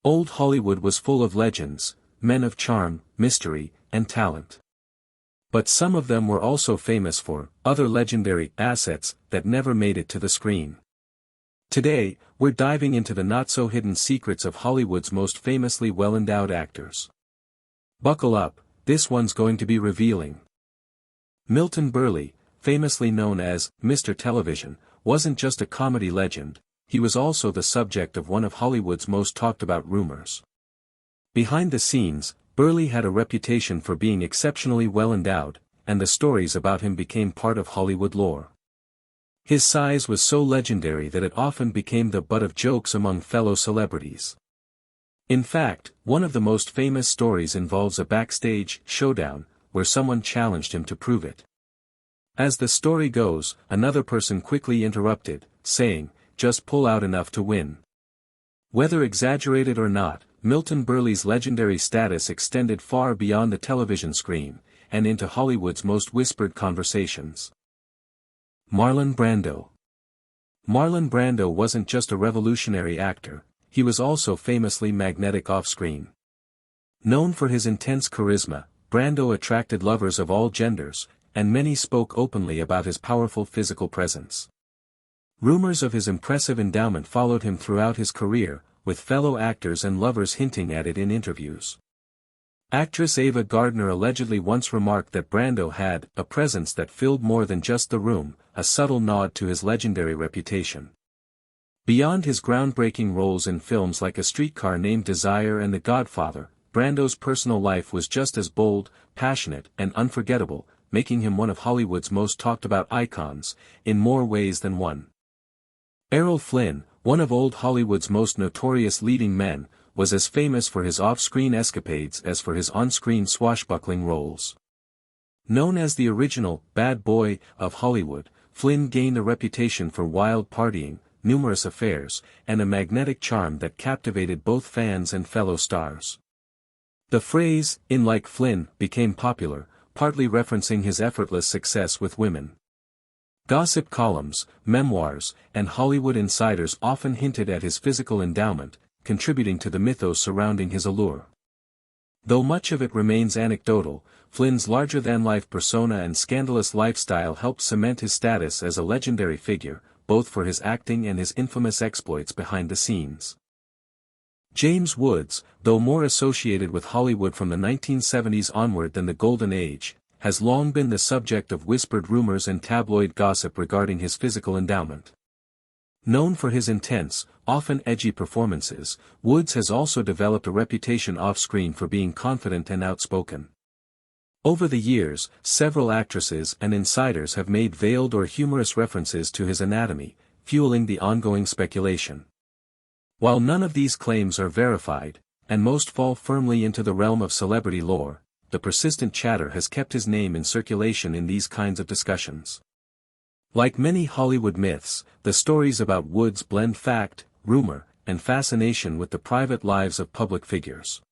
Old Hollywood was full of legends, men of charm, mystery, and talent. But some of them were also famous for other legendary assets that never made it to the screen. Today, we're diving into the not-so-hidden secrets of Hollywood's most famously well-endowed actors. Buckle up, this one's going to be revealing. Milton Burley, famously known as Mr. Television, wasn't just a comedy legend, he was also the subject of one of Hollywood's most talked-about rumors. Behind the scenes, Burley had a reputation for being exceptionally well-endowed, and the stories about him became part of Hollywood lore. His size was so legendary that it often became the butt of jokes among fellow celebrities. In fact, one of the most famous stories involves a backstage showdown, where someone challenged him to prove it. As the story goes, another person quickly interrupted, saying, "Just pull out enough to win." Whether exaggerated or not, Milton Burley's legendary status extended far beyond the television screen, and into Hollywood's most whispered conversations. Marlon Brando. Marlon Brando wasn't just a revolutionary actor, he was also famously magnetic off-screen. Known for his intense charisma, Brando attracted lovers of all genders, and many spoke openly about his powerful physical presence. Rumors of his impressive endowment followed him throughout his career, with fellow actors and lovers hinting at it in interviews. Actress Ava Gardner allegedly once remarked that Brando had a presence that filled more than just the room, a subtle nod to his legendary reputation. Beyond his groundbreaking roles in films like A Streetcar Named Desire and The Godfather, Brando's personal life was just as bold, passionate, and unforgettable, making him one of Hollywood's most talked-about icons, in more ways than one. Errol Flynn, one of old Hollywood's most notorious leading men, was as famous for his off-screen escapades as for his on-screen swashbuckling roles. Known as the original bad boy of Hollywood, Flynn gained a reputation for wild partying, numerous affairs, and a magnetic charm that captivated both fans and fellow stars. The phrase, "in like Flynn," became popular, partly referencing his effortless success with women. Gossip columns, memoirs, and Hollywood insiders often hinted at his physical endowment, contributing to the mythos surrounding his allure. Though much of it remains anecdotal, Flynn's larger-than-life persona and scandalous lifestyle helped cement his status as a legendary figure, both for his acting and his infamous exploits behind the scenes. James Woods, though more associated with Hollywood from the 1970s onward than the Golden Age, has long been the subject of whispered rumors and tabloid gossip regarding his physical endowment. Known for his intense, often edgy performances, Woods has also developed a reputation off-screen for being confident and outspoken. Over the years, several actresses and insiders have made veiled or humorous references to his anatomy, fueling the ongoing speculation. While none of these claims are verified, and most fall firmly into the realm of celebrity lore, the persistent chatter has kept his name in circulation in these kinds of discussions. Like many Hollywood myths, the stories about Woods blend fact, rumor, and fascination with the private lives of public figures.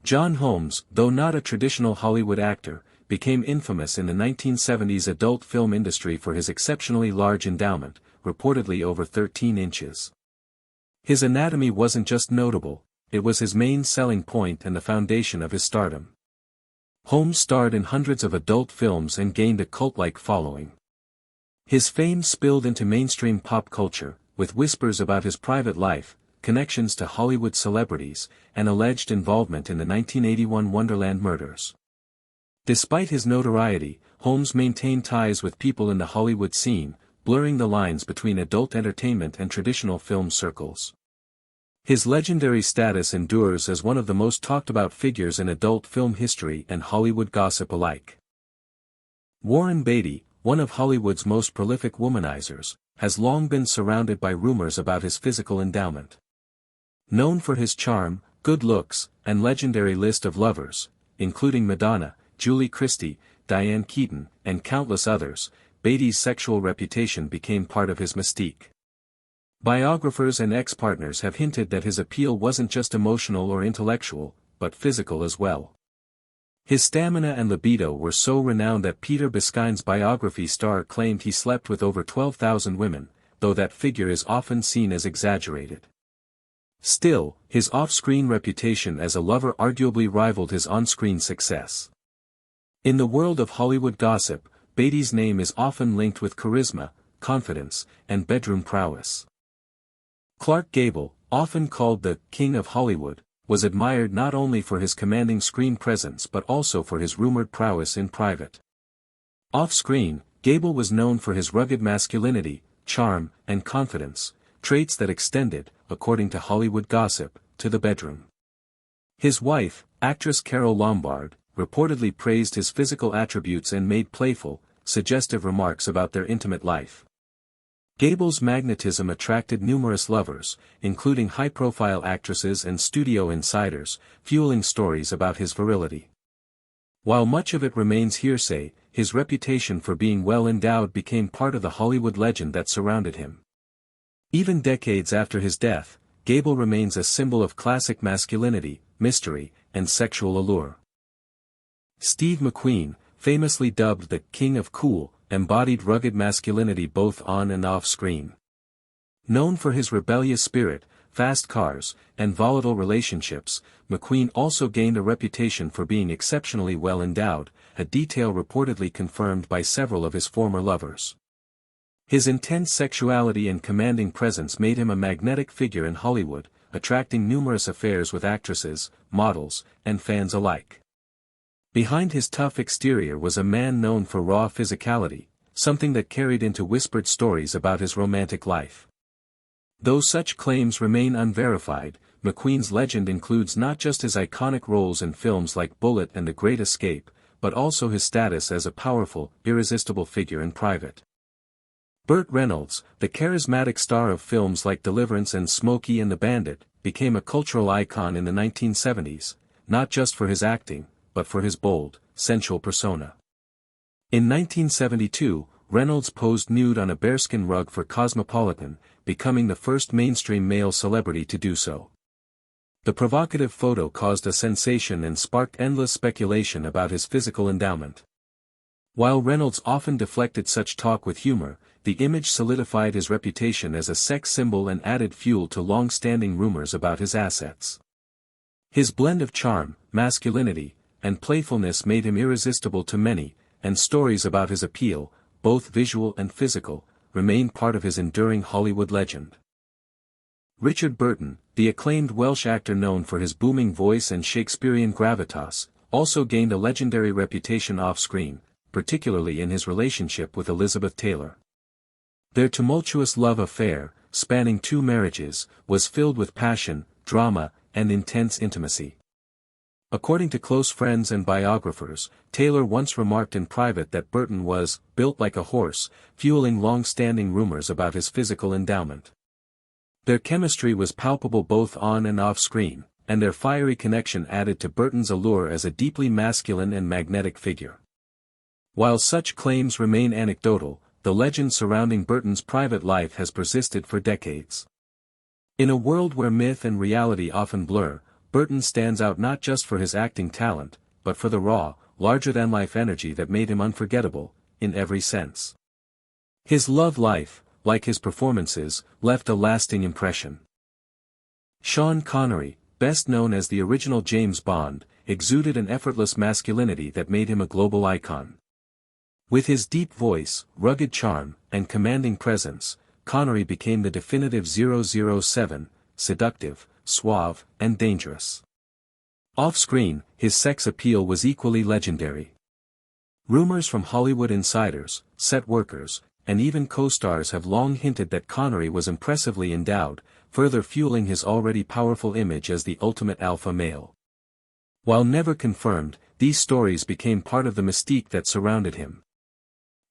John Holmes, though not a traditional Hollywood actor, became infamous in the 1970s adult film industry for his exceptionally large endowment, reportedly over 13 inches. His anatomy wasn't just notable, it was his main selling point and the foundation of his stardom. Holmes starred in hundreds of adult films and gained a cult-like following. His fame spilled into mainstream pop culture, with whispers about his private life, connections to Hollywood celebrities, and alleged involvement in the 1981 Wonderland murders. Despite his notoriety, Holmes maintained ties with people in the Hollywood scene, blurring the lines between adult entertainment and traditional film circles. His legendary status endures as one of the most talked-about figures in adult film history and Hollywood gossip alike. Warren Beatty, one of Hollywood's most prolific womanizers, has long been surrounded by rumors about his physical endowment. Known for his charm, good looks, and legendary list of lovers, including Madonna, Julie Christie, Diane Keaton, and countless others, Beatty's sexual reputation became part of his mystique. Biographers and ex-partners have hinted that his appeal wasn't just emotional or intellectual, but physical as well. His stamina and libido were so renowned that Peter Biskine's biography star claimed he slept with over 12,000 women, though that figure is often seen as exaggerated. Still, his off-screen reputation as a lover arguably rivaled his on-screen success. In the world of Hollywood gossip, Batty's name is often linked with charisma, confidence, and bedroom prowess. Clark Gable, often called the King of Hollywood, was admired not only for his commanding screen presence but also for his rumored prowess in private. Off-screen, Gable was known for his rugged masculinity, charm, and confidence, traits that extended, according to Hollywood gossip, to the bedroom. His wife, actress Carole Lombard, reportedly praised his physical attributes and made playful, suggestive remarks about their intimate life. Gable's magnetism attracted numerous lovers, including high-profile actresses and studio insiders, fueling stories about his virility. While much of it remains hearsay, his reputation for being well-endowed became part of the Hollywood legend that surrounded him. Even decades after his death, Gable remains a symbol of classic masculinity, mystery, and sexual allure. Steve McQueen, famously dubbed the King of Cool, embodied rugged masculinity both on and off-screen. Known for his rebellious spirit, fast cars, and volatile relationships, McQueen also gained a reputation for being exceptionally well-endowed, a detail reportedly confirmed by several of his former lovers. His intense sexuality and commanding presence made him a magnetic figure in Hollywood, attracting numerous affairs with actresses, models, and fans alike. Behind his tough exterior was a man known for raw physicality, something that carried into whispered stories about his romantic life. Though such claims remain unverified, McQueen's legend includes not just his iconic roles in films like Bullitt and The Great Escape, but also his status as a powerful, irresistible figure in private. Burt Reynolds, the charismatic star of films like Deliverance and Smokey and the Bandit, became a cultural icon in the 1970s, not just for his acting, but for his bold, sensual persona. In 1972, Reynolds posed nude on a bearskin rug for Cosmopolitan, becoming the first mainstream male celebrity to do so. The provocative photo caused a sensation and sparked endless speculation about his physical endowment. While Reynolds often deflected such talk with humor, the image solidified his reputation as a sex symbol and added fuel to long-standing rumors about his assets. His blend of charm, masculinity, and playfulness made him irresistible to many, and stories about his appeal, both visual and physical, remain part of his enduring Hollywood legend. Richard Burton, the acclaimed Welsh actor known for his booming voice and Shakespearean gravitas, also gained a legendary reputation off-screen, particularly in his relationship with Elizabeth Taylor. Their tumultuous love affair, spanning 2 marriages, was filled with passion, drama, and intense intimacy. According to close friends and biographers, Taylor once remarked in private that Burton was built like a horse, fueling long-standing rumors about his physical endowment. Their chemistry was palpable both on and off-screen, and their fiery connection added to Burton's allure as a deeply masculine and magnetic figure. While such claims remain anecdotal, the legend surrounding Burton's private life has persisted for decades. In a world where myth and reality often blur, Burton stands out not just for his acting talent, but for the raw, larger-than-life energy that made him unforgettable, in every sense. His love life, like his performances, left a lasting impression. Sean Connery, best known as the original James Bond, exuded an effortless masculinity that made him a global icon. With his deep voice, rugged charm, and commanding presence, Connery became the definitive 007, seductive, suave, and dangerous. Off-screen, his sex appeal was equally legendary. Rumors from Hollywood insiders, set workers, and even co-stars have long hinted that Connery was impressively endowed, further fueling his already powerful image as the ultimate alpha male. While never confirmed, these stories became part of the mystique that surrounded him.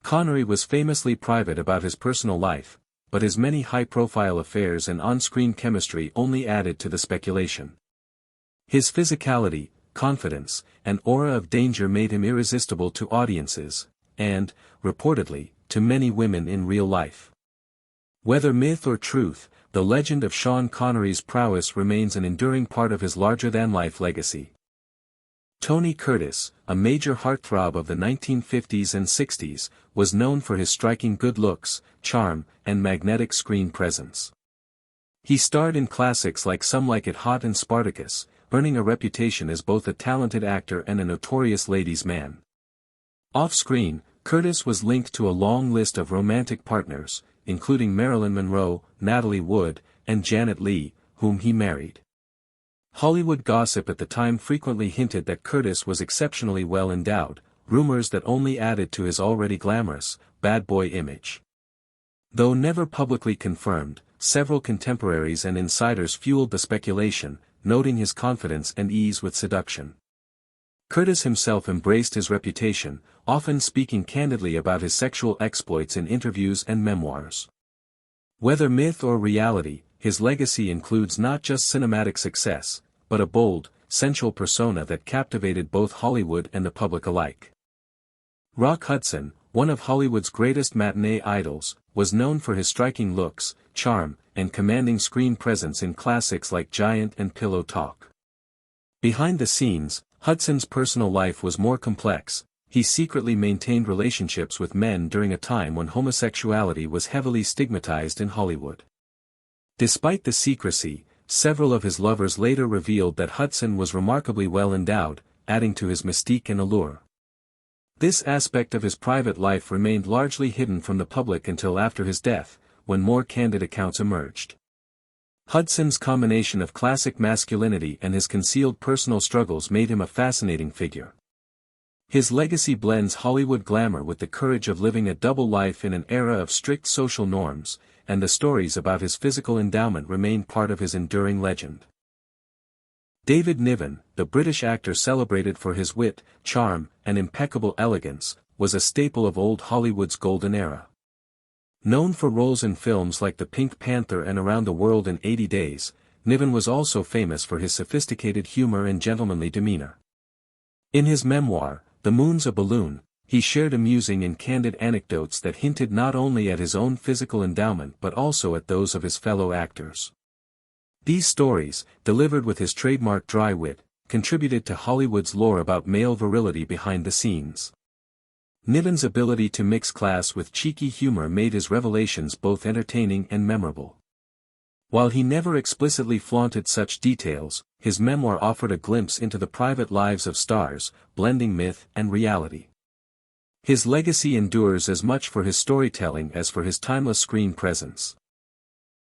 Connery was famously private about his personal life, but his many high-profile affairs and on-screen chemistry only added to the speculation. His physicality, confidence, and aura of danger made him irresistible to audiences, and, reportedly, to many women in real life. Whether myth or truth, the legend of Sean Connery's prowess remains an enduring part of his larger-than-life legacy. Tony Curtis, a major heartthrob of the 1950s and 60s, was known for his striking good looks, charm, and magnetic screen presence. He starred in classics like Some Like It Hot and Spartacus, earning a reputation as both a talented actor and a notorious ladies' man. Off-screen, Curtis was linked to a long list of romantic partners, including Marilyn Monroe, Natalie Wood, and Janet Leigh, whom he married. Hollywood gossip at the time frequently hinted that Curtis was exceptionally well endowed, rumors that only added to his already glamorous, bad boy image. Though never publicly confirmed, several contemporaries and insiders fueled the speculation, noting his confidence and ease with seduction. Curtis himself embraced his reputation, often speaking candidly about his sexual exploits in interviews and memoirs. Whether myth or reality, his legacy includes not just cinematic success, but a bold, sensual persona that captivated both Hollywood and the public alike. Rock Hudson, one of Hollywood's greatest matinee idols, was known for his striking looks, charm, and commanding screen presence in classics like Giant and Pillow Talk. Behind the scenes, Hudson's personal life was more complex. He secretly maintained relationships with men during a time when homosexuality was heavily stigmatized in Hollywood. Despite the secrecy, several of his lovers later revealed that Hudson was remarkably well endowed, adding to his mystique and allure. This aspect of his private life remained largely hidden from the public until after his death, when more candid accounts emerged. Hudson's combination of classic masculinity and his concealed personal struggles made him a fascinating figure. His legacy blends Hollywood glamour with the courage of living a double life in an era of strict social norms, and the stories about his physical endowment remain part of his enduring legend. David Niven, the British actor celebrated for his wit, charm, and impeccable elegance, was a staple of old Hollywood's golden era. Known for roles in films like The Pink Panther and Around the World in 80 Days, Niven was also famous for his sophisticated humor and gentlemanly demeanor. In his memoir, The Moon's a Balloon, he shared amusing and candid anecdotes that hinted not only at his own physical endowment but also at those of his fellow actors. These stories, delivered with his trademark dry wit, contributed to Hollywood's lore about male virility behind the scenes. Niven's ability to mix class with cheeky humor made his revelations both entertaining and memorable. While he never explicitly flaunted such details, his memoir offered a glimpse into the private lives of stars, blending myth and reality. His legacy endures as much for his storytelling as for his timeless screen presence.